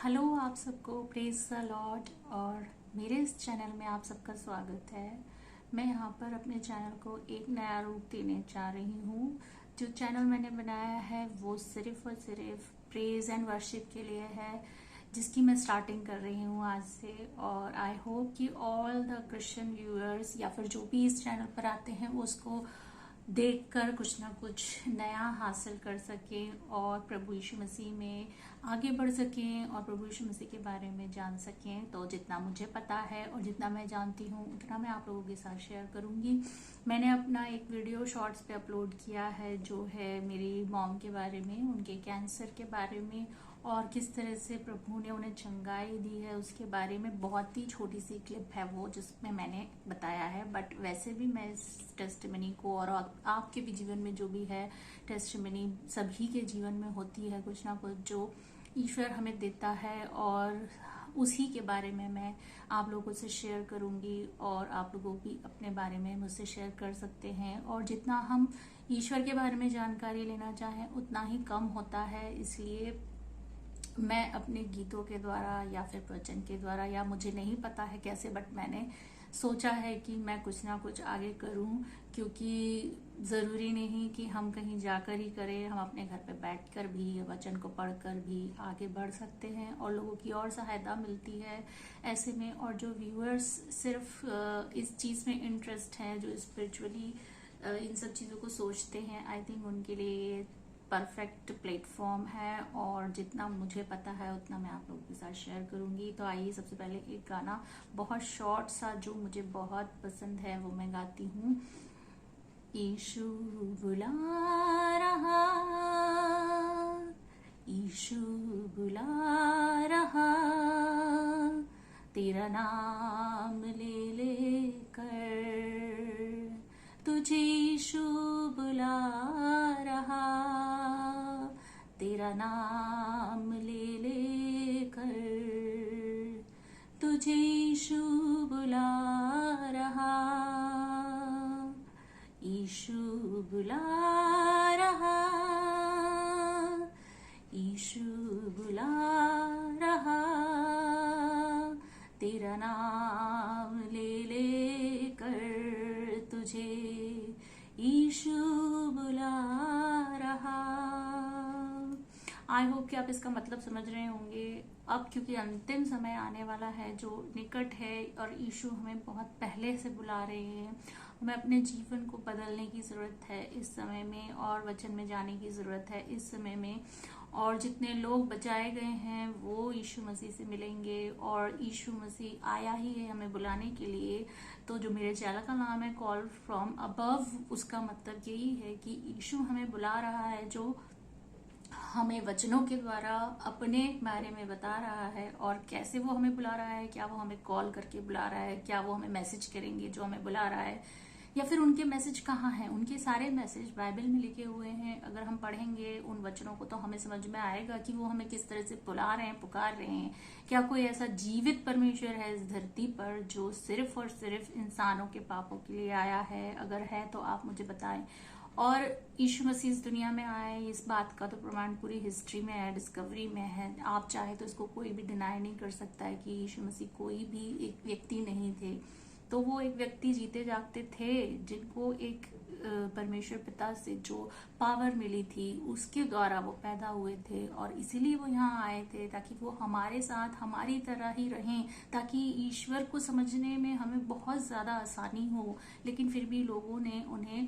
Hello आप सबको, praise the Lord. और मेरे इस चैनल में आप सबका स्वागत है। मैं यहाँ पर अपने चैनल को एक नया रूप देने जा रही हूँ। जो चैनल मैंने बनाया है वो सिर्फ और सिर्फ प्रेज एंड वर्शिप के लिए है, जिसकी मैं स्टार्टिंग कर रही हूँ आज से। और आई होप कि ऑल द क्रिश्चियन व्यूअर्स या फिर जो भी इस चैनल पर आते हैं वो उसको देखकर कुछ ना कुछ नया हासिल कर सकें और प्रभु यीशु मसीह में आगे बढ़ सकें और प्रभु यीशु मसीह के बारे में जान सकें। तो जितना मुझे पता है और जितना मैं जानती हूँ उतना मैं आप लोगों के साथ शेयर करूँगी। मैंने अपना एक वीडियो शॉर्ट्स पे अपलोड किया है जो है मेरी मॉम के बारे में, उनके कैंसर के बारे में और किस तरह से प्रभु ने उन्हें चंगाई दी है उसके बारे में। बहुत ही छोटी सी क्लिप है वो जिसमें मैंने बताया है, बट वैसे भी मैं इस टेस्टिमनी को और आपके भी जीवन में जो भी है टेस्टिमनी, सभी के जीवन में होती है कुछ ना कुछ जो ईश्वर हमें देता है, और उसी के बारे में मैं आप लोगों से शेयर करूंगी और आप लोगों भी अपने बारे में मुझसे शेयर कर सकते हैं। और जितना हम ईश्वर के बारे में जानकारी लेना चाहें उतना ही कम होता है, इसलिए मैं अपने गीतों के द्वारा या फिर प्रवचन के द्वारा, या मुझे नहीं पता है कैसे, बट मैंने सोचा है कि मैं कुछ ना कुछ आगे करूं, क्योंकि ज़रूरी नहीं कि हम कहीं जाकर ही करें। हम अपने घर पे बैठकर भी वचन को पढ़कर भी आगे बढ़ सकते हैं और लोगों की और सहायता मिलती है ऐसे में। और जो व्यूअर्स सिर्फ इस चीज़ में इंटरेस्ट है, जो स्पिरिचुअली इन सब चीज़ों को सोचते हैं, आई थिंक उनके लिए परफेक्ट प्लेटफॉर्म है। और जितना मुझे पता है उतना मैं आप लोगों के साथ शेयर करूंगी। तो आइए सबसे पहले एक गाना बहुत शॉर्ट सा जो मुझे बहुत पसंद है वो मैं गाती हूँ। यीशु बुला रहा, यीशु बुला रहा, तेरा नाम ले ले कर, तुझे यीशु बुला रहा, तेरा नाम ले ले कर, तुझे यीशु बुला रहा, यीशु बुला रहा, यीशु बुला रहा, तेरा नाम ले ले कर, तुझे यीशु बुला रहा। आई होप कि आप इसका मतलब समझ रहे होंगे अब, क्योंकि अंतिम समय आने वाला है जो निकट है और यीशु हमें बहुत पहले से बुला रहे हैं। हमें अपने जीवन को बदलने की ज़रूरत है इस समय में और वचन में जाने की ज़रूरत है इस समय में। और जितने लोग बचाए गए हैं वो यीशु मसीह से मिलेंगे और यीशु मसीह आया ही है हमें बुलाने के लिए। तो जो मेरे चैनल का नाम है कॉल फ्रॉम अबव, उसका मतलब यही है कि यीशु हमें बुला रहा है, जो हमें वचनों के द्वारा अपने बारे में बता रहा है। और कैसे वो हमें बुला रहा है, क्या वो हमें कॉल करके बुला रहा है, क्या वो हमें मैसेज करेंगे जो हमें बुला रहा है, या फिर उनके मैसेज कहाँ हैं। उनके सारे मैसेज बाइबल में लिखे हुए हैं। अगर हम पढ़ेंगे उन वचनों को तो हमें समझ में आएगा कि वो हमें किस तरह से बुला रहे हैं, पुकार रहे हैं। क्या कोई ऐसा जीवित परमेश्वर है इस धरती पर जो सिर्फ और सिर्फ इंसानों के पापों के लिए आया है? अगर है तो आप मुझे बताएं। और यीशु मसीह इस दुनिया में आए, इस बात का तो प्रमाण पूरी हिस्ट्री में है, डिस्कवरी में है। आप चाहे तो इसको कोई भी डिनाई नहीं कर सकता है कि यीशु मसीह कोई भी एक व्यक्ति नहीं थे। तो वो एक व्यक्ति जीते जागते थे जिनको एक परमेश्वर पिता से जो पावर मिली थी उसके द्वारा वो पैदा हुए थे, और इसीलिए वो यहाँ आए थे ताकि वो हमारे साथ हमारी तरह ही रहें, ताकि ईश्वर को समझने में हमें बहुत ज़्यादा आसानी हो। लेकिन फिर भी लोगों ने उन्हें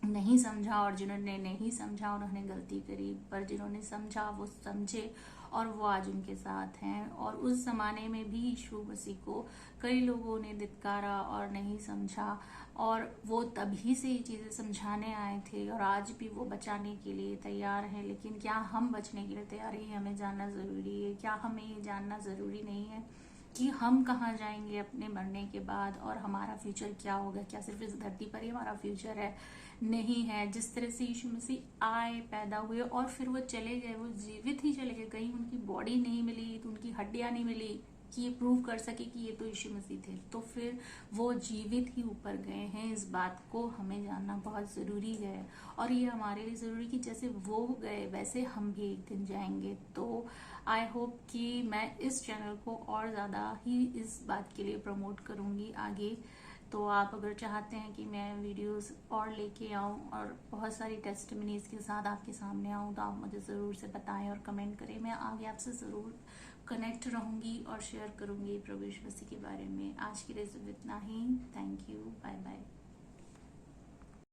नहीं समझा, और जिन्होंने नहीं समझा उन्होंने गलती करी, पर जिन्होंने समझा वो समझे और वो आज उनके साथ हैं। और उस जमाने में भी यीशु मसीह को कई लोगों ने धिक्कारा और नहीं समझा, और वो तभी से ये चीज़ें समझाने आए थे और आज भी वो बचाने के लिए तैयार हैं। लेकिन क्या हम बचने के लिए तैयार हैं, हमें जानना ज़रूरी है। क्या हमें ये जानना ज़रूरी नहीं है कि हम कहाँ जाएंगे अपने मरने के बाद और हमारा फ्यूचर क्या होगा? क्या सिर्फ इस धरती पर ही हमारा फ्यूचर है? नहीं है। जिस तरह से यीशु मसीह आए, पैदा हुए और फिर वो चले गए, वो जीवित ही चले गए। कहीं उनकी बॉडी नहीं मिली, तो उनकी हड्डियां नहीं मिली कि ये प्रूव कर सके कि ये तो यीशु मसीह थे, तो फिर वो जीवित ही ऊपर गए हैं। इस बात को हमें जानना बहुत ज़रूरी है, और ये हमारे लिए ज़रूरी कि जैसे वो गए वैसे हम भी एक दिन जाएंगे। तो आई होप कि मैं इस चैनल को और ज़्यादा ही इस बात के लिए प्रमोट करूँगी आगे। तो आप अगर चाहते हैं कि मैं वीडियोस और लेके आऊँ और बहुत सारी टेस्टिमनीज के साथ आपके सामने आऊँ, तो आप मुझे ज़रूर से बताएं और कमेंट करें। मैं आगे आपसे ज़रूर कनेक्ट रहूँगी और शेयर करूँगी प्रभु यीशु मसीह के बारे में। आज के लिए सिर्फ इतना ही। Thank you, bye bye.